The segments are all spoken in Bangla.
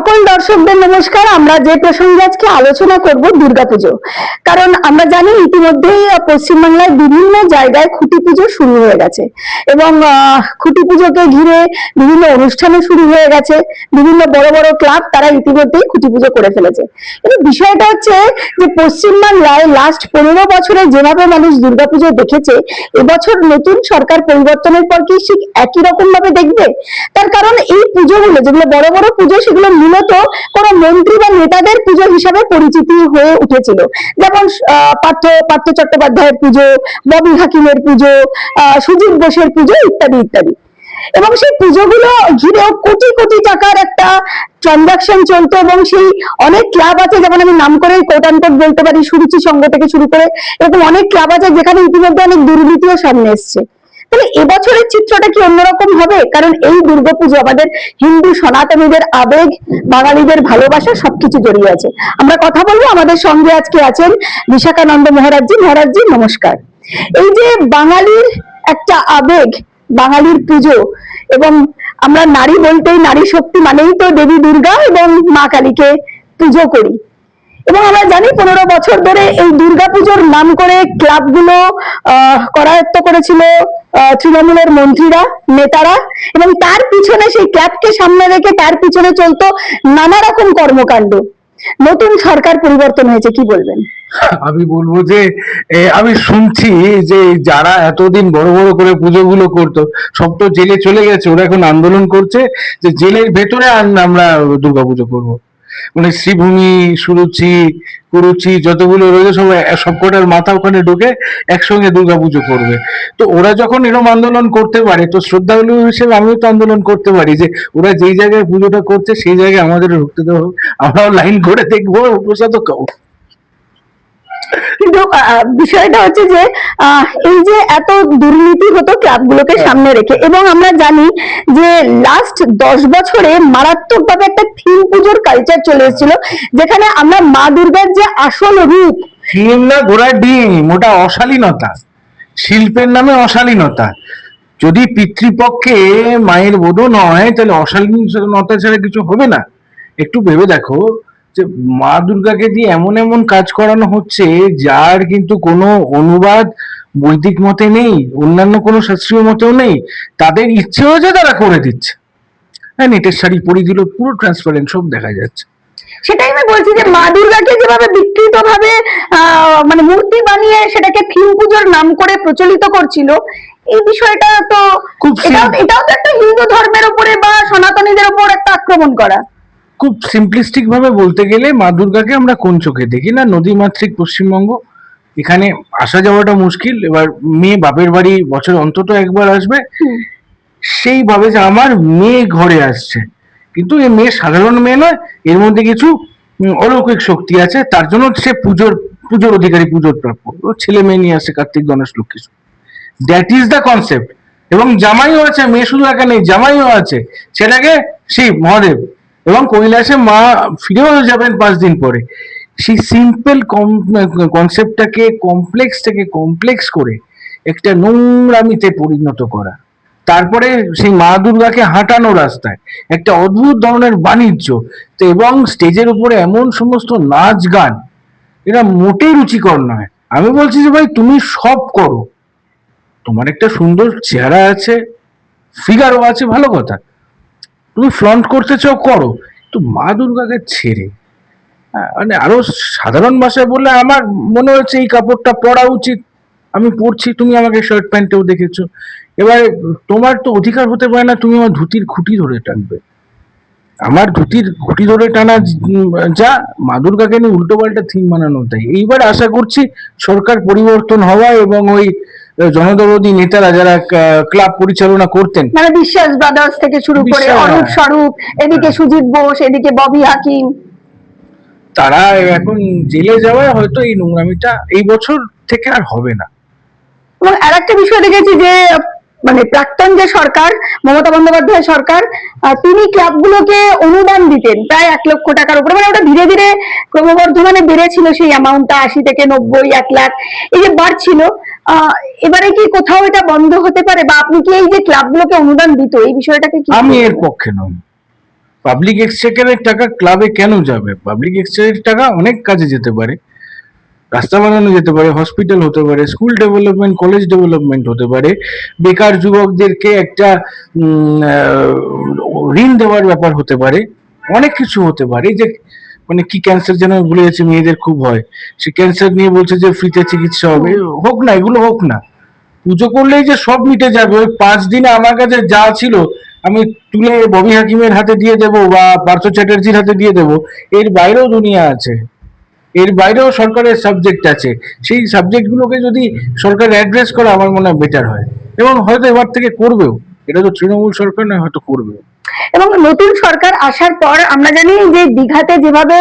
সকল দর্শকদের নমস্কার। আমরা যে প্রসঙ্গে আজকে আলোচনা করব দুর্গাপুজো, কারণ আমরা জানি ইতিমধ্যেই পশ্চিমবাংলায় বিভিন্ন জায়গায় খুঁটি পুজো শুরু হয়ে গেছে এবং খুঁটি পুজোকে ঘিরে বিভিন্ন অনুষ্ঠানও শুরু হয়ে গেছে। বিভিন্ন বড় বড় ক্লাব তারা ইতিমধ্যেই খুঁটি পুজো করে ফেলেছে। কিন্তু বিষয়টা হচ্ছে যে পশ্চিমবাংলায় লাস্ট 15 বছরে যেভাবে মানুষ দুর্গাপুজো দেখেছে, এবছর নতুন সরকার পরিবর্তনের পর কি ঠিক একই রকম ভাবে দেখবে? তার কারণ এই পুজোগুলো যেগুলো বড় বড় পুজো, সেগুলো মূলত কোনো মন্ত্রী বা নেতাদের পুজো হিসাবে পরিচিতি হয়ে উঠেছিল। যেমন পার্থ চট্টোপাধ্যায়ের পুজো, ববি হাকিমের পুজো, সুজিত বোসের পুজো ইত্যাদি ইত্যাদি। এবং সেই পুজোগুলো ঘিরেও কোটি কোটি টাকার একটা ট্রানজাকশন চলতো এবং সেই অনেক ক্লাব আছে, যেমন আমি নাম করে কোট আনকোট বলতে পারি, সুরুচি সংঘ থেকে শুরু করে এরকম অনেক ক্লাব আছে যেখানে ইতিমধ্যে অনেক দুর্নীতিও সামনে এসছে। তাহলে এবছরের চিত্রটা কি অন্যরকম হবে? কারণ এই দুর্গাপুজো আমাদের হিন্দু সনাতনীদের আবেগ, বাঙালিদের ভালোবাসা সবকিছু জড়িয়ে আছে। আমরা কথা বলবো, আমাদের সঙ্গে আজকে আছেন বিশাখানন্দ মহারাজজি। মহারাজজি নমস্কার। এই যে বাঙালির একটা আবেগ, বাঙালির পুজো, এবং আমরা নারী বলতেই নারী শক্তি মানেই তো দেবী দুর্গা এবং মা কালীকে পুজো করি, এবং আমরা জানি 15 বছর ধরে এই দুর্গাপুজোর নাম করে ক্লাবগুলো করায়ত্ত করেছিল তৃণমূলের মন্ত্রীরা, নেতারা, এবং তার পিছনে সেই ক্লাবকে সামনে রেখে তার পিছনে চলতো নানা রকম কর্মকাণ্ড। নতুন সরকার পরিবর্তন হয়েছে, কি বলবেন? আমি বলবো যে আমি শুনছি যে যারা এতদিন বড় বড় করে পুজোগুলো করতো সব তো জেলে চলে গেছে, ওরা এখন আন্দোলন করছে যে জেলের ভেতরে আমরা দুর্গাপুজো করবো। মানে শ্রীভূমি, সুরুচি, কুরুচি যতগুলো রয়েছে সবকটার মাথা ওখানে ঢুকে একসঙ্গে দুর্গাপুজো করবে। তো ওরা যখন এরকম আন্দোলন করতে পারে, তো শ্রদ্ধালু হিসেবে আমিও তো আন্দোলন করতে পারি যে ওরা যেই জায়গায় পুজোটা করছে সেই জায়গায় আমাদের ঢুকতে দেবো, আমরাও লাইন করে দেখবো, প্রসাদও খাবো। কিন্তু বিষয়টা হচ্ছে যে এই যে এত দুর্নীতি হতো ক্লাবগুলোকে সামনে রেখে, এবং আমরা জানি যে লাস্ট 10 বছরে মারাত্মক ভাবে একটা থিম পুজোর কালচার চলে এসেছিল, যেখানে আমরা মা দুর্গার যে আসল রূপ, থিম না ঘোড়ার ডিম, ওটা অশালীনতা, শিল্পের নামে অশালীনতা। যদি পিতৃপক্ষে মায়ের বোধন হয় তাহলে অশালীনতা ছাড়া কিছু হবে না। একটু ভেবে দেখো যে মা দুর্গাকে দিয়ে এমন এমন কাজ করানো হচ্ছে যার কিন্তু কোনো অনুবাদ বৈদিক মতে নেই, অন্যান্য কোনো শাস্ত্রীয় মতেও নেই। তাদের ইচ্ছে হয়েছে তারা করে দিচ্ছে। হ্যাঁ, নেটের শাড়ি পরিয়ে দিল, পুরো ট্রান্সপারেন্ট, সব দেখা যাচ্ছে। সেটাই আমি বলছি যে মা দুর্গাকে যেভাবে বিকৃত ভাবে মানে মূর্তি বানিয়ে সেটাকে থিম পুজোর নাম করে প্রচলিত করছিল, এই বিষয়টা তো এটাও তো একটা হিন্দু ধর্মের উপরে বা সনাতনীদের উপর একটা আক্রমণ করা। খুব সিম্পলিস্টিক ভাবে বলতে গেলে মা দুর্গাকে আমরা কোন চোখে দেখি না? নদীমাতৃক পশ্চিমবঙ্গ, এখানে আসা যাওয়াটা মুশকিল। এবার মেয়ে বাপের বাড়ি বছর অন্তত একবার আসবে, সেইভাবে যে আমার মেয়ে ঘরে আসছে, কিন্তু এই মেয়ে সাধারণ মেয়ে নয়, এর মধ্যে কিছু অলৌকিক শক্তি আছে, তার জন্য সে পুজোর অধিকারী, পুজোর প্রাপ্য। ছেলে মেয়ে নিয়ে আসে Kartik, Ganesh, Lakshmi. That is the concept. এবং জামাইও আছে, মেয়ে শুধু একা নেই, জামাইও আছে, ছেলেকে শিব মহাদেব, এবং কৈলাসে মা ফিরেও যাবেন 5 দিন পরে। সেই সিম্পল কনসেপ্টটাকে কমপ্লেক্স করে একটা নোংরামিতে পরিণত করা, তারপরে সেই মা দুর্গাকে হাঁটানো রাস্তায় একটা অদ্ভুত ধরনের বাণিজ্য, তো এবং স্টেজের উপরে এমন সমস্ত নাচ গান, এরা মোটেই রুচিকর নয়। আমি বলছি যে ভাই তুমি সব করো, তোমার একটা সুন্দর চেহারা আছে, ফিগারও আছে, ভালো কথা, তুমি ফ্লন্ট করতে চাও করো, তো মা দুর্গাকে ছেড়ে মানে আরো সাধারণ ভাষায় বললে আমার মনে হচ্ছে এই কাপড়টা পরা উচিত, আমি পরছি, তুমি আমাকে শার্ট প্যান্টেও দেখেছো। এবার তোমার তো অধিকার হতে পারে না তুমি আমার ধুতির খুঁটি ধরে টানবে। আমার ধুতির খুঁটি ধরে টানা যা, মা দুর্গাকে নিয়ে উল্টো পাল্টা থিম বানানো তাই। এইবার আশা করছি সরকার পরিবর্তন হওয়া এবং ওই জনদরদী নেতারা যারা ক্লাব পরিচালনা করতেন, মানে বিশ্বাস ব্রাদার্স থেকে শুরু করে অরূপ স্বরূপ, এদিকে সুজিত বোস, এদিকে ববি হাকিম, তারা এখন জেলে যাওয়ায় হয়তো এই নোংরামিটা এই বছর থেকে আর হবে না। এবং আর একটা বিষয় দেখেছি যে মানে প্রাক্তন যে সরকার, মমতা বন্দ্যোপাধ্যায় সরকার, তিনি ক্লাবগুলোকে অনুদান দিতেন প্রায় 1 লক্ষ টাকার উপরে, মানে ওটা ধীরে ধীরে ক্রমবর্ধমানে বেড়েছিল সেই অ্যামাউন্টটা, 80 থেকে 90, 1 লাখ, এই যে বাড়ছিল। এবারে কি কোথাও এটা বন্ধ হতে পারে, বা আপনি কি এই যে ক্লাবগুলোকে অনুদান দিত এই বিষয়টাকে কি? আমি এর পক্ষে নই, পাবলিক এক্সচেকারের টাকা ক্লাবে কেন যাবে? পাবলিক এক্সচেকারের টাকা অনেক কাজে যেতে পারে, রাস্তা বানানো যেতে পারে, হসপিটাল হতে পারে, স্কুল ডেভেলপমেন্ট, কলেজ ডেভেলপমেন্ট হতে পারে, বেকার যুবকদেরকে একটা ঋণ দেওয়ার ব্যাপার হতে পারে, অনেক কিছু হতে পারে। যে মানে কি ক্যান্সার যেন ভুলে যাচ্ছে, মেয়েদের খুব হয়, সে ক্যান্সার নিয়ে বলছে যে ফ্রিতে চিকিৎসা হবে, হোক না, এগুলো হোক না। পুজো করলেই যে সব মিটে যাবে, ওই 5 দিনে আমার কাছে যা ছিল আমি তুলে ববি হাকিমের হাতে দিয়ে দেবো বা পার্থ চ্যাটার্জির হাতে দিয়ে দেবো, এর বাইরেও দুনিয়া আছে, এর বাইরেও সরকারের সাবজেক্ট আছে। সেই সাবজেক্টগুলোকে যদি সরকার অ্যাড্রেস করে আমার মনে হয় বেটার হয়, এবং হয়তো এবার থেকে করবেও। এটা তো তৃণমূল সরকার নয়, হয়তো করবেও। এবং নতুন সরকার আসার পর আমরা জানি যে দীঘাতে যেভাবে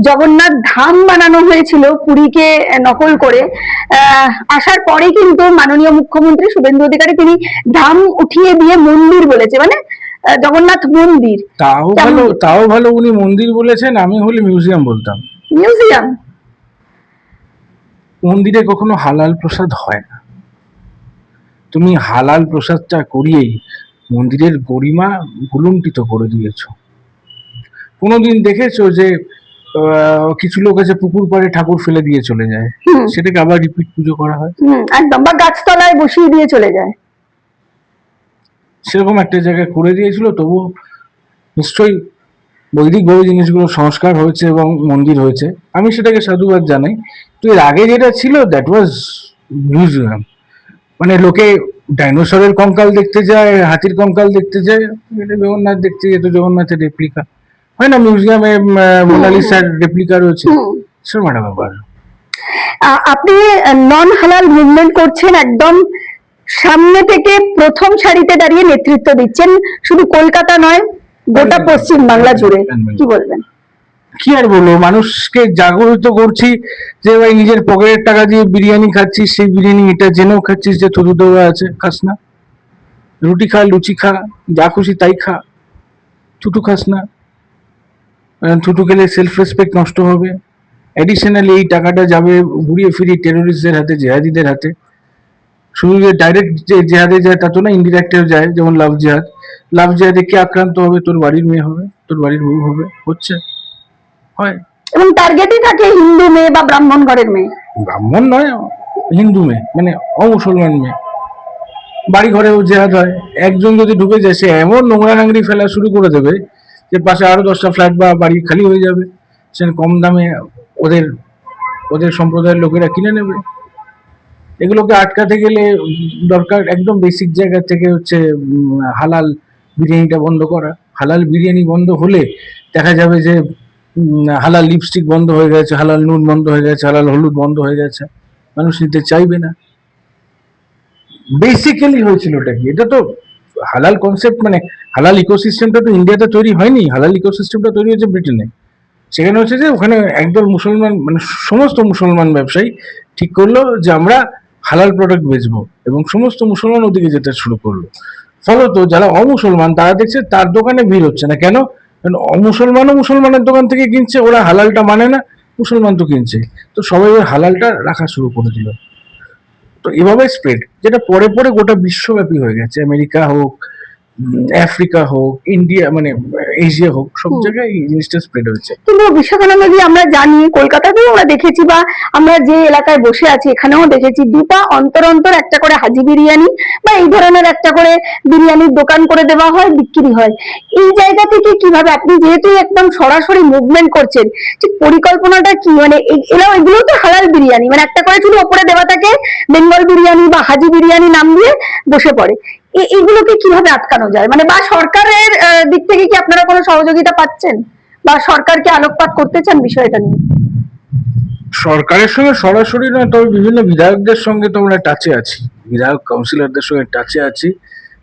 জগন্নাথ ধাম বানানো হয়েছিল পুরীকে নকল করে, আসার পরে কিন্তু মাননীয় মুখ্যমন্ত্রী শুভেন্দু অধিকারী তিনি ধাম উঠিয়ে দিয়ে মন্দির বলেছে, মানে জগন্নাথ মন্দির। তাও ভালো উনি মন্দির বলেছেন, আমি হলে মিউজিয়াম বলতাম। মিউজিয়াম? মন্দিরে কখনো হালাল প্রসাদ হয় না, তুমি হালাল প্রসাদটা করিয়েই মন্দিরের গরিমা ভুলুণ্ঠিত করে দিয়েছো। কোনোদিন দেখেছো যে কিছু লোক আছে পুকুর পাড়ে ঠাকুর ফেলে দিয়ে চলে যায়, সেটাকে আবার রিপিট পুজো করা হয়? একদম, বা গাছতলায় বসিয়ে দিয়ে চলে যায়। সেরকম একটা জায়গায় করে দিয়েছিল, তবু নিশ্চয়ই বৈদিকভাবে জিনিসগুলো সংস্কার হয়েছে এবং মন্দির হয়েছে, আমি সেটাকে সাধুবাদ জানাই। তো এর আগে যেটা ছিল দ্যাট ওয়াজ মিউজিয়াম, মানে লোকে ডাইনোসরের কঙ্কাল দেখতে যায়, হাতির কঙ্কাল দেখতে যায়, এটা জগন্নাথ দেখতে যেত, জগন্নাথের রেপ্লিকা হয় না, মিউজিয়ামে মোনালিসার রেপ্লিকা রয়েছে, সেরকম একটা ব্যাপার। আপনি নন হালাল মুভমেন্ট করছেন, একদম সামনে থেকে প্রথম সারিতে দাঁড়িয়ে নেতৃত্ব দিচ্ছেন, শুধু কলকাতা নয় গোটা পশ্চিম বাংলা জুড়ে, কি বলবেন? কি আর বলবো, মানুষকে জাগরিত করছি যে ভাই নিজের পকেটের টাকা দিয়ে বিরিয়ানি খাচ্ছিস, সেই বিরিয়ানি এটা জেনেও খাচ্ছিস যে থুতু দেওয়া আছে, খাস না। রুটি খা, লুচি খা, যা খুশি তাই খা, থুতু খাস না। থুতু খেলে সেলফ রেসপেক্ট নষ্ট হবে। অ্যাডিশনালি এই টাকাটা যাবে ঘুরিয়ে ফিরিয়ে টেরোরিস্টদের হাতে, জেহাদিদের হাতে। শুধু যে ডাইরেক্ট যে জেহাদে যায় তা তো না, ইনডিরেক্টেও যায়, যেমন লাভ জেহাদ। লাভ জেহাদে কে আক্রান্ত হবে? তোর বাড়ির মেয়ে হবে, তোর বাড়ির বউ হবে, হচ্ছে, হয়। এবং টার্গেটই থাকে হিন্দু মেয়ে বা ব্রাহ্মণ ঘরের মেয়ে। ব্রাহ্মণ নয়, হিন্দু মেয়ে, মানে অমুসলমান মেয়ে। বাড়ি ঘরেও জেহাদ হয়। একজন যদি ঢুকে যায়, সে এমন নোংরা নাংরি ফেলা শুরু করে দেবে যে পাশে আরো 10টা ফ্ল্যাট বা বাড়ি খালি হয়ে যাবে, সে কম দামে ওদের ওদের সম্প্রদায়ের লোকেরা কিনে নেবে। এগুলোকে আটকাতে গেলে দরকার একদম বেসিক জায়গা থেকে হচ্ছে হালাল বিরিয়ানিটা বন্ধ করা। হালাল বিরিয়ানি বন্ধ হলে দেখা যাবে যে হালাল লিপস্টিক বন্ধ হয়ে গেছে, হালাল নুন বন্ধ হয়ে গেছে, হালাল হলুদ বন্ধ হয়ে গেছে, মানুষ নিতে চাইবে না। বেসিক্যালি হয়েছিল ওটা কি, এটা তো হালাল কনসেপ্ট, মানে হালাল ইকোসিস্টেমটা তো ইন্ডিয়াতে তৈরি হয়নি, হালাল ইকোসিস্টেমটা তৈরি হয়েছে ব্রিটেনে। সেখানে হচ্ছে যে ওখানে একদল মুসলমান, মানে সমস্ত মুসলমান ব্যবসায়ী ঠিক করলো যে আমরা হালাল প্রোডাক্ট বেচবো, এবং সমস্ত মুসলমান ওদিকে যেতে শুরু করলো। ফলত যারা অমুসলমান তারা দেখছে তার দোকানে ভিড় হচ্ছে না, কেন? কারণ অমুসলমানও মুসলমানের দোকান থেকে কিনছে, ওরা হালালটা মানে না, মুসলমান তো কিনছে, তো সবাই ওই হালালটা রাখা শুরু করে দিল। তো এভাবে স্প্রেড, যেটা পরে পরে গোটা বিশ্বব্যাপী হয়ে গেছে, আমেরিকা হোক, আফ্রিকা হোক, ইন্ডিয়া, মানে এশিয়া হোক, সব জায়গায় এই জিনিসটা স্প্রেড হয়েছে। কিন্তু বিশ্বকানন্দজি আমরা জানি, কলকাতাতেও আমরা দেখেছি, বা আমরা যে এলাকায় বসে আছি এখানেও দেখেছি, দুটা অন্তর অন্তর একটা করে হাজি বিরিয়ানি বা এই ধরনের একটা করে বিরিয়ানির দোকান করে দেওয়া হয়, বিক্রি হয়। এই জায়গা থেকে কিভাবে, আপনি যেহেতু একদম সরাসরি মুভমেন্ট করছেন, যে পরিকল্পনাটা কি, মানে এগুলো তো হালাল বিরিয়ানি, মানে একটা করে শুধু ওপরে দেওয়া থাকে বেঙ্গল বিরিয়ানি বা হাজি বিরিয়ানি নাম দিয়ে বসে পড়ে, এগুলোকে কিভাবে আটকানো যায়? মানে বা সরকারের দিক থেকে কি আপনারা কোনো সহযোগিতা পাচ্ছেন, বা সরকারকে আলোকপাত করতে চান বিষয়টা নিয়ে? সরকারের সঙ্গে সরাসরি নয়, তবে বিভিন্ন বিধায়কদের সঙ্গে তো আমরা টাচে আছি, বিধায়ক কাউন্সিলরদের সঙ্গে টাচে আছি,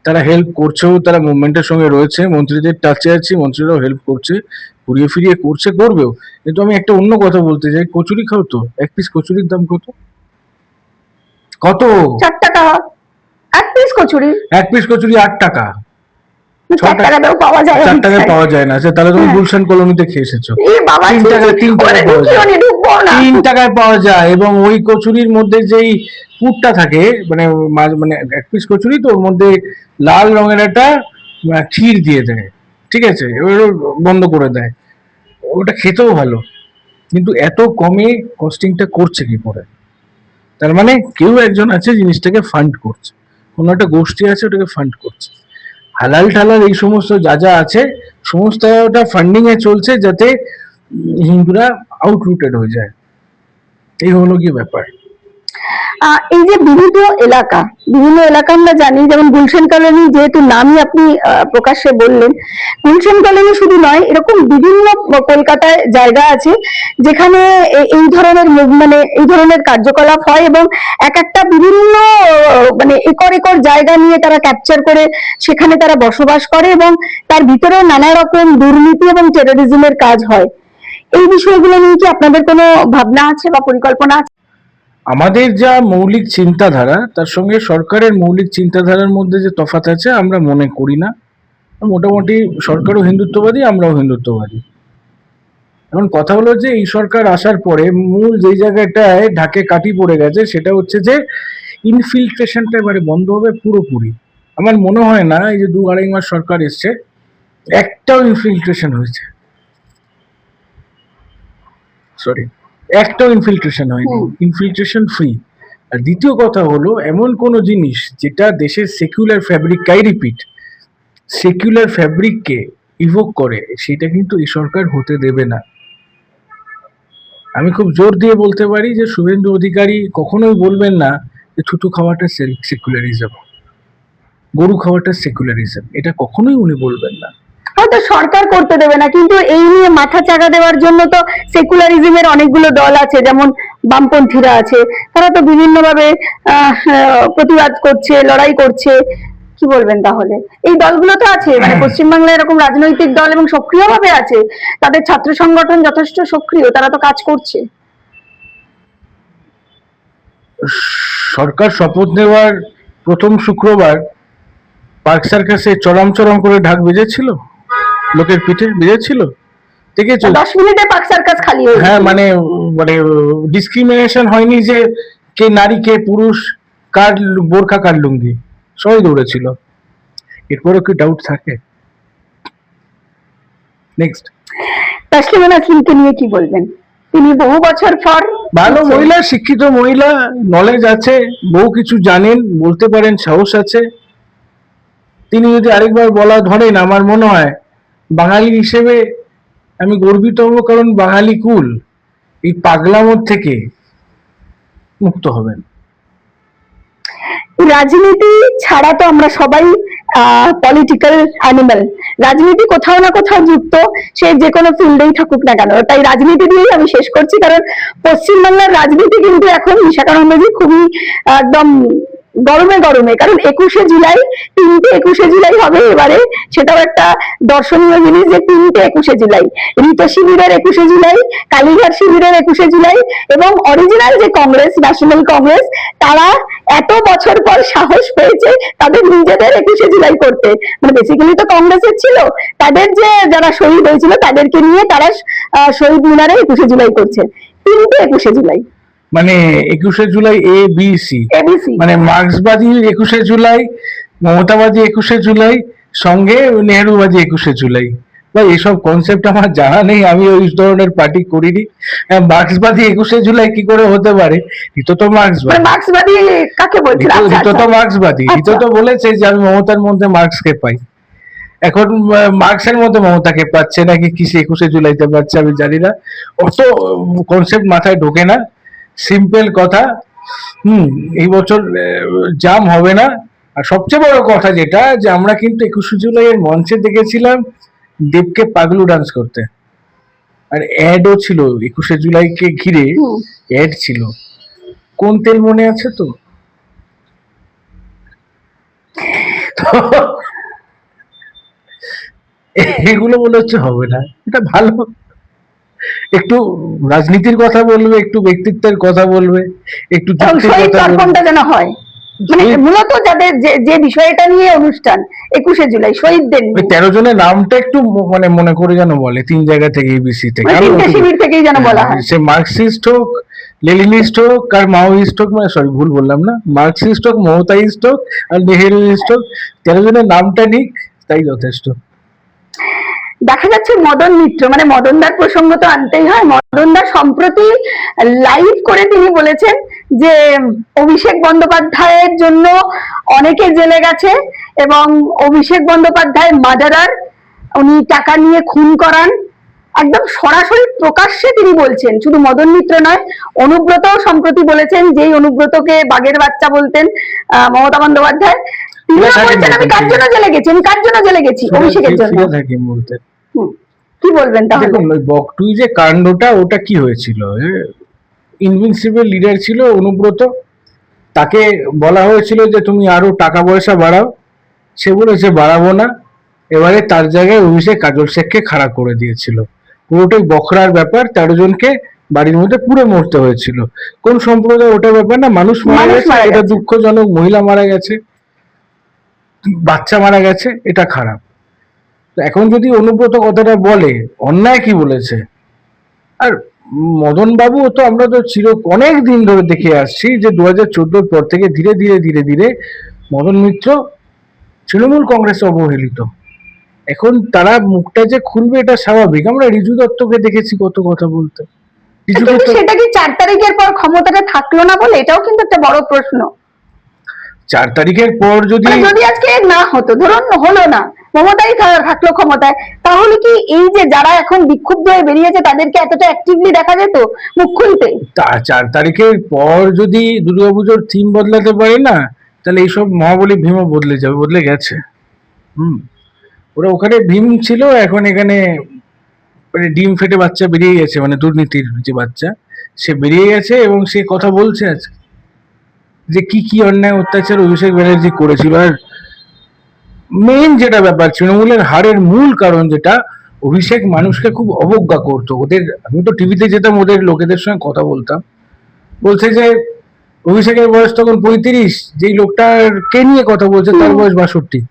তারা হেল্প করছেও, তারা মুভমেন্টের সঙ্গে রয়েছে, মন্ত্রীদের টাচে আছি, মন্ত্রীরাও হেল্প করছে, ঘুরিয়ে ফিরিয়ে করছে, করবেও। কিন্তু আমি একটা অন্য কথা বলতে চাই, কচুরি খাও তো, এক পিস কচুরির দাম কত? কত? 4 টাকা এক পিস কচুরি। এক পিস কচুরি 8 টাকা। 4 টাকাতেও পাওয়া যায়, 4 টাকায় পাওয়া যায় না, তাহলে তুমি গুলশান কলোনিতে খেয়ে এসেছো। 3 টাকায় পাওয়া যায়, 3 টাকায় পাওয়া যায়। এবং ওই কচুরির মধ্যে যেই পুরটা থাকে, মানে মানে এক পিস কচুরি তো ওর মধ্যে লাল রঙের একটা ক্ষীর দিয়ে দেয়, ঠিক আছে, এবার ও বন্ধ করে দেয়, ওটা খেতেও ভালো, কিন্তু এত কমে কস্টিংটা করছে কি করে? তার মানে কেউ একজন আছে জিনিসটাকে ফান্ড করছে, কোনো একটা গোষ্ঠী আছে ওটাকে ফান্ড করছে। হালাল ঠালাল এই সমস্ত যা যা আছে সমস্তটা ফান্ডিং এ চলছে, যাতে হিন্দুরা আউটরুটেড হয়ে যায়। এই হলো কি ব্যাপার। এই যে বিভিন্ন এলাকা আমরা জানি, যেমন গুলশান কলোনি, যেহেতু নামই আপনি প্রকাশ্যে বললেন, গুলশান কলোনি শুধু নয়, এরকম বিভিন্ন কলকাতায় জায়গা আছে যেখানে এই ধরনের মানে এই ধরনের কার্যকলাপ হয়, এবং এক একটা বিভিন্ন মানে একর একর জায়গা নিয়ে তারা ক্যাপচার করে সেখানে তারা বসবাস করে, এবং তার ভিতরেও নানা রকম দুর্নীতি এবং টেরোরিজমের কাজ হয়। এই বিষয়গুলো নিয়ে কি আপনাদের কোনো ভাবনা আছে বা পরিকল্পনা আছে? আমাদের যা মৌলিক চিন্তাধারা তার সঙ্গে সরকারের মৌলিক চিন্তাধারার মধ্যে যে তফাৎ আছে আমরা মনে করি না। মোটামুটি সরকারও হিন্দুত্ববাদী, আমরাও হিন্দুত্ববাদী। এখন কথা হলো যে এই সরকার আসার পরে মূল যেই জায়গাটায় ঢাকে কাঠি পড়ে গেছে সেটা হচ্ছে যে ইনফিল্ট্রেশনটা এবারে বন্ধ হবে পুরোপুরি। আমার মনে হয় না এই যে 2-2.5 মাস সরকার এসছে একটাও ইনফিল্ট্রেশন হয়েছে, সরি, একটাও ইনফিল্ট্রেশন হয়নি, ইনফিল্ট্রেশন ফ্রি। আর দ্বিতীয় কথা হলো, এমন কোনো জিনিস যেটা দেশের সেকুলার ফ্যাব্রিক, রিপিট, সেকুলার ফ্যাব্রিককে ইভোক করে, সেটা কিন্তু এই সরকার হতে দেবে না। আমি খুব জোর দিয়ে বলতে পারি যে শুভেন্দু অধিকারী কখনোই বলবেন না যে থুতু খাওয়াটা সেকুলারিজম, গরু খাওয়াটা সেকুলারিজম, এটা কখনোই উনি বলবেন না। হয়তো সরকার করতে দেবে না, কিন্তু এই নিয়ে মাথা চাকা দেওয়ার জন্য তো সেকুলারিজমের অনেকগুলো দল আছে, যেমন বামপন্থীরা আছে, তারা তো বিভিন্নভাবে প্রতিবাদ করছে, লড়াই করছে। কি বলবেন তাহলে? এই দলগুলো তো আছে, মানে পশ্চিমবাংলায় এরকম রাজনৈতিক দল এবং সক্রিয়ভাবে আছে, তাদের ছাত্র সংগঠন যথেষ্ট সক্রিয়, তারা তো কাজ করছে। সরকার শপথ নেওয়ার প্রথম শুক্রবার পার্ক সার্কাসে চরম চরম করে ঢাক বেজেছিল, লোকের পিঠে বেজেছিল, দেখেছো? 10 মিনিটে পার্ক সার্কাস খালি হয়ে হ্যাঁ, মানে মানে ডিসক্রিমিনেশন হয়নি যে কে নারী কে পুরুষ, কার বোরখা কার লুঙ্গি, সবাই দৌড়েছিল। এরপরও কি ডাউট থাকে? নেক্সট, তাসলিমা নাসরিনকে নিয়ে কি বলবেন? তিনি বহু বছর পর ভালো মহিলা, শিক্ষিত মহিলা, নলেজ আছে, বহু কিছু জানেন, বলতে পারেন, সাহস আছে। তিনি যদি আরেকবার বলা ধরেন, আমার মনে হয় বাঙালি হিসেবে আমি গর্বিত হব, কারণ বাঙালি কুল এই পাগলামোর থেকে মুক্ত হবেন। রাজনীতি ছাড়া তো আমরা সবাই পলিটিক্যাল অ্যানিমাল, রাজনীতি কোথাও না কোথাও যুক্ত, সে যে কোনো ফিল্ডেই থাকুক না কেন। তাই রাজনীতি দিয়েই আমি শেষ করছি, কারণ পশ্চিমবাংলার রাজনীতি কিন্তু এখন নিশাকানন্দজি খুবই একদম গরমে গরমে, কারণ 21শে জুলাই, 3টে 21শে জুলাই হবে এবারে, সেটাও একটা দর্শনীয় জিনিস যে 3টে 21শে জুলাই, ঋত শিবিরের 21শে জুলাই, কালীঘাট শিবিরের 21শে জুলাই, এবং অরিজিনাল যে কংগ্রেস, ন্যাশনাল কংগ্রেস, তারা এত বছর পর সাহস পেয়েছে তাদের নিজেদের 21শে জুলাই করতে। মানে বেসিক্যালি তো কংগ্রেসের ছিল, তাদের যে যারা শহীদ হয়েছিল তাদেরকে নিয়ে তারা শহীদ মিনারে 21শে জুলাই করছে, 3টে 21শে জুলাই। মানে 21শে জুলাই ABC, এবিসি, মানে মার্ক্সবাদী 21শে জুলাই, মমতাবাদী 21শে জুলাই, সঙ্গে নেহরুবাদী 21শে জুলাই। বা এসব কনসেপ্ট আমার জানা নেই, আমি ওই ধরনের পার্টি করিনি। মার্ক্সবাদী 21শে জুলাই কি করে হতে পারে? ঋত তো মার্ক্সবাদী, মার্ক্সবাদী কাকে বলছেন? ঋত তো মার্ক্সবাদী, ঋত তো বলেছে যে আমি মমতার মধ্যে মার্ক্সকে পাই। এখন মার্ক্সের মধ্যে মমতাকে পাচ্ছে নাকি কিসে 21শে জুলাইতে পাচ্ছে আমি জানি না, অত কনসেপ্ট মাথায় ঢোকে না। সিম্পল কথা, এই বছর জাম হবে না। আর সবচেয়ে বড় কথা যেটা, যে আমরা কিন্তু 21শে জুলাইয়ের মঞ্চে দেখেছিলাম দেবকে পাগলু ডান্স করতে, আর অ্যাডও ছিল 21শে জুলাইকে ঘিরে, অ্যাড ছিল। কোন তেল মনে আছে তো? এগুলো বলে হচ্ছে হবে না, এটা ভালো একটু রাজনীতির কথা বলবে, একটু ব্যক্তিত্বের কথা বলবে, একটু দর্পণটা যেন হয়, মানে মূলত যাদের যে বিষয়টা নিয়ে অনুষ্ঠান 21শে জুলাই শহীদদের 13 জনের নামটা একটু মানে মনে করে যেন বলে, 3 জায়গা থেকে, ABC থেকে, শিবির থেকেই যেন বলা হয়। সে মার্কসিস্ট হোক, লেনিনিস্ট হোক, আর মাওয়িস্ট হোক, মানে সরি ভুল বললাম না, মার্কসিস্ট হোক, মমতাইস্ট হোক, আর নেহেরুইস্ট হোক, 13 জনের নামটা নিক, তাই যথেষ্ট। দেখা যাচ্ছে মদন মিত্র, মানে মদনদার প্রসঙ্গ তো আনতেই হয়। মদনদা সম্প্রতি লাইভ করে তিনি বলেছেন যে অভিষেক বন্দ্যোপাধ্যায়ের জন্য অনেকে জেলে গেছে এবং অভিষেক বন্দ্যোপাধ্যায় মার্ডারার, উনি টাকা নিয়ে খুন করান। একদম সরাসরি প্রকাশ্যে তিনি বলছেন। শুধু মদন মিত্র নয়, অনুব্রতও সম্প্রতি বলেছেন, যেই অনুব্রতকে বাঘের বাচ্চা বলতেন মমতা বন্দ্যোপাধ্যায়, তিনিও বলছেন আমি কার জন্য জেলে গেছি, আমি কার জন্য জেলে গেছি, অভিষেকের জন্য। কি বলবেন তাহলে? দেখুন, ওই বকটুই যে কাণ্ডটা, ওটা কি হয়েছিল, ইনভিনসিবল লিডার ছিল অনুব্রত, তাকে বলা হয়েছিল যে তুমি আরো টাকা পয়সা বাড়াও, সে বলেছে বাড়াবো না। এবারে তার জায়গায় অভিষেক কাজল শেখকে খাড়া করে দিয়েছিল। পুরোটাই বখরার ব্যাপার, 13 জনকে বাড়ির মধ্যে পুরো মরতে হয়েছিল। কোন সম্প্রদায় ওটা ব্যাপার না, মানুষ মারা গেছে, এটা দুঃখজনক। মহিলা মারা গেছে, বাচ্চা মারা গেছে, এটা খারাপ। এখন যদি অনুব্রত কথাটা বলে, অন্যায় কি বলেছে? আর মদন বাবু তো আমরা তো অনেক দিন ধরে দেখে আসছি যে 2014 পর থেকে ধীরে ধীরে ধীরে ধীরে মদন মিত্র তৃণমূল কংগ্রেসে অবহেলিত। এখন তারা মুখটা যে খুলবে এটা স্বাভাবিক। আমরা রিজু দত্তকে দেখেছি কত কথা বলতে। সেটা কি 4 তারিখের পর ক্ষমতাটা থাকলো না বলে? এটাও কিন্তু একটা বড় প্রশ্ন। 4 তারিখের পর যদি আজকে না হতো, ধরুন হলো না, মমতাই থাকলো ক্ষমতায়, তাহলে কি এই যে যারা এখন বিক্ষুব্ধ হয়ে বেরিয়েছে তাদেরকে এতটা অ্যাক্টিভলি দেখা যেত মুখ খুলতে? 4 তারিখের পর যদি দুর্গাপুজোর থিম বদলাতে পারে না, তাহলে এইসব মহাবলী ভীমও বদলে যাবে, বদলে গেছে। ওরা ওখানে ভীম ছিল, এখন এখানে মানে ডিম ফেটে বাচ্চা বেরিয়ে গেছে, মানে দুর্নীতির যে বাচ্চা সে বেরিয়ে গেছে, এবং সে কথা বলছে আজকে যে কি কি অন্যায় অত্যাচার অভিষেক ব্যানার্জি করেছিল। আর মেইন যেটা ব্যাপার, তৃণমূলের হারের মূল কারণ যেটা, অভিষেক মানুষকে খুব অবজ্ঞা করতো। ওদের, আমি তো টিভিতে যেতাম, ওদের লোকেদের সঙ্গে কথা বলতাম, বলছে যে অভিষেকের বয়স তখন 35, যেই লোকটার কে নিয়ে কথা বলছে তার বয়স 62,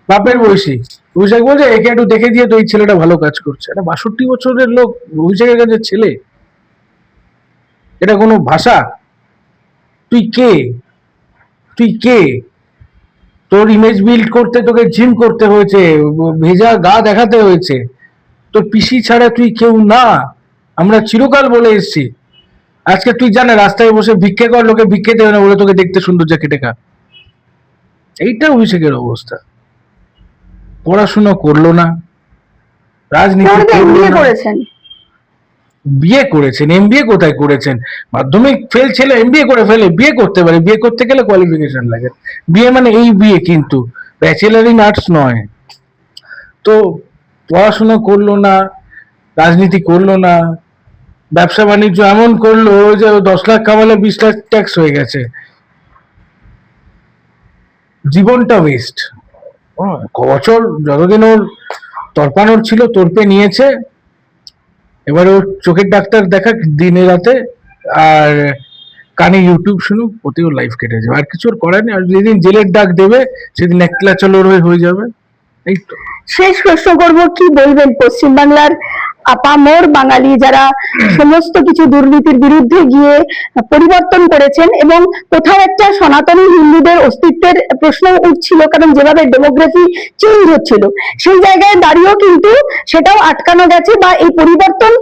বাপের বয়সী। অভিষেক বলছে একে একটু দেখে দিয়ে তো এই ছেলেটা ভালো কাজ করছে। একটা 62 বছরের লোক অভিষেকের কাছে ছেলে, এটা কোনো ভাষা? তুই কে? তুই কে? তোর ইমেজ বিল্ড করতে তোকে জিম করতে হয়েছে, ভেজা গা দেখাতে হয়েছে। তোর পিসি ছাড়া তুই কেউ না, আমরা চিরকাল বলে এসছি। আজকে তুই জানে রাস্তায় বসে ভিক্ষে কর, লোকে ভিক্ষে দেবে না বলে তোকে দেখতে সুন্দর যা কেটে খা। এইটা অভিষেকের অবস্থা। পড়াশোনা করলো না, রাজনীতি করেছেন, বিয়ে করেছেন, এমবিএ কোথায় করেছেন? মাধ্যমিক ফেল ছেলে এমবিএ করে ফেলে, বিয়ে করতে পারে। বিয়ে করতে গেলে কোয়ালিফিকেশন লাগে, বিয়ে মানে এই বিয়ে, কিন্তু ব্যাচেলার ইন আর্টস নয়। তো পড়াশোনা করলো না, রাজনীতি করলো না, ব্যবসা বাণিজ্য এমন করলো যে 10 লাখ কামালে 20 লাখ ট্যাক্স হয়ে গেছে, জীবনটা ওয়েস্ট। বছর যতদিন ওর তর্পানোর ছিল তর্পে নিয়েছে, এবার ওর চোখের ডাক্তার দেখা দিনে রাতে, আর কানে ইউটিউব শুনুক, ওতেও লাইফ কেটে যাবে। আর কিছু ওর করার নেই। আর যেদিন জেলের ডাক দেবে সেদিন একলা চলোর হয়ে যাবে। এই তো। শেষ প্রশ্ন করব, কি বলবেন পশ্চিমবাংলার আপামর বাঙালি যারা সমস্ত কিছু দুর্নীতির বিরুদ্ধে গিয়ে পরিবর্তন করেছেন, এবং কোথাও একটা সনাতনী হিন্দুদের অস্তিত্বের প্রশ্ন উঠছিল, কারণ যেভাবে ডেমোগ্রাফি চেঞ্জ হচ্ছিল, সেই জায়গায় দাঁড়িয়েও কিন্তু সেটাও আটকানো গেছে, বা এই পরিবর্তন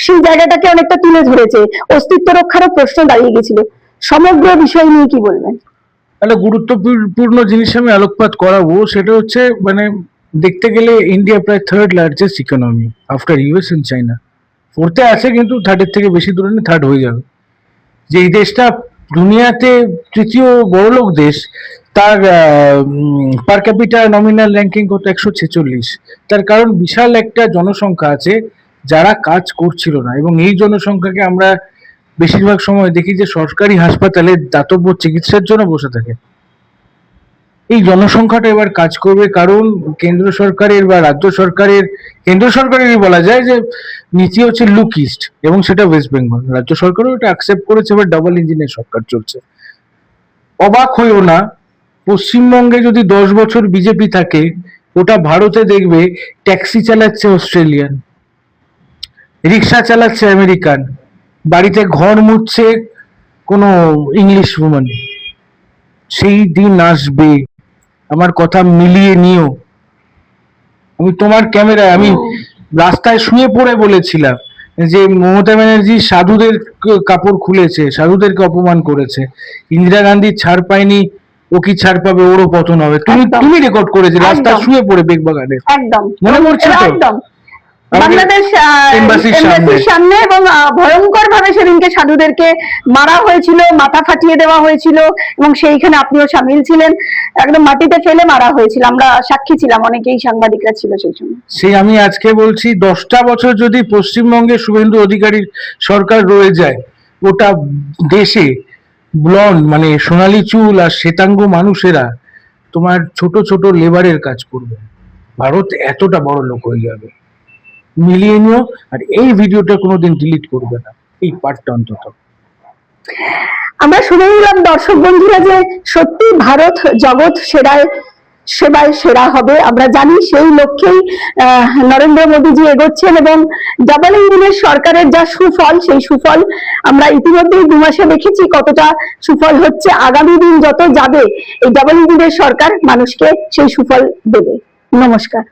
সেই জায়গাটাকে অনেকটা তুলে ধরেছে, অস্তিত্ব রক্ষারও প্রশ্ন দাঁড়িয়ে গেছিল। সমগ্র বিষয় নিয়ে কি বলবেন? একটা গুরুত্বপূর্ণ জিনিস আমি আলোকপাত করাবো, সেটা হচ্ছে মানে দেখতে গেলে ইন্ডিয়া প্রায় 3rd largest economy after US and China. 4th আছে, কিন্তু 3rd থেকে বেশি দূরে নেই, 3rd হয়ে যাবে। যে এই দেশটা দুনিয়াতে 3য় বড়লোক দেশ, তার পার ক্যাপিটাল নমিনাল র্যাঙ্কিং কত? 146। তার কারণ বিশাল একটা জনসংখ্যা আছে যারা কাজ করছিল না, এবং এই জনসংখ্যাকে আমরা বেশিরভাগ সময় দেখি যে সরকারি হাসপাতালে দাতব্য চিকিৎসার জন্য বসে থাকে। এই জনসংখ্যাটা এবার কাজ করবে, কারণ কেন্দ্র সরকারের বা রাজ্য সরকারের, কেন্দ্র সরকারেরই বলা যায় যে নীতি হচ্ছে লুক ইস্ট, এবং সেটা ওয়েস্ট বেঙ্গল। রাজ্য সরকারও এটা অ্যাকসেপ্ট করেছে, এবার ডাবল ইঞ্জিনের সরকার চলছে। অবাক হইও না, পশ্চিমবঙ্গে যদি 10 বছর বিজেপি থাকে, ওটা ভারতে দেখবে ট্যাক্সি চালাচ্ছে অস্ট্রেলিয়ান, রিক্সা চালাচ্ছে আমেরিকান, বাড়িতে ঘর মুছছে কোনো ইংলিশ উমেন। সেই দিন আসবে, আমার কথা মিলিয়ে নিও। আমি তোমার ক্যামেরায় আমি রাস্তায় শুয়ে পড়ে বলেছিলাম যে মমতা ব্যানার্জি সাধুদের কাপড় খুলেছে, সাধুদেরকে অপমান করেছে, ইন্দিরা গান্ধী ছাড় পায়নি, ও কি ছাড় পাবে, ওরও পতন হবে। একদম। তুমি রেকর্ড করেছে রাস্তায় একদম। শুয়ে পড়ে বেগবাগানে, একদম মনে পড়ছে তো? একদম আমাদের বাংলাদেশ embassy-র সামনে। এমবাসির সামনে, এবং ভয়ঙ্কর ভাবে সেদিনকে সাধুদেরকে মারা হয়েছিল, মাথা ফাটিয়ে দেওয়া হয়েছিল, এবং সেইখানে আপনিও সামিল ছিলেন। একদম মাটিতে ফেলে মারা হয়েছিল, আমরা সাক্ষী ছিলাম, অনেকেই সাংবাদিকরা ছিল সেই সময়। সেই আমি আজকে বলছি 10টা বছর যদি পশ্চিমবঙ্গে শুভেন্দু অধিকারীর সরকার রয়ে যায়, ওটা দেশে ব্লন্ড মানে সোনালী চুল আর শ্বেতাঙ্গ মানুষেরা তোমার ছোট ছোট লেবারের কাজ করবে। ভারত এতটা বড় লোক হয়ে যাবে, মিলিয়ে নিও। আর এই ভিডিওটা কোনোদিন ডিলিট করবে না, এই পার্টটা অন্তত। আমরা শুনে নিলাম দর্শক বন্ধুরা যে সত্যি ভারত জগৎ সেবায় সেরা হবে। আমরা জানি সেই লক্ষ্যেই নরেন্দ্র মোদীজি এগোচ্ছেন, এবং ডাবল ইঞ্জিনের সরকারের যা সুফল, সেই সুফল আমরা ইতিমধ্যেই 2 মাসে দেখেছি কতটা সুফল হচ্ছে। আগামী দিন যত যাবে এই ডাবল ইঞ্জিনের সরকার মানুষকে সেই সুফল দেবে। নমস্কার।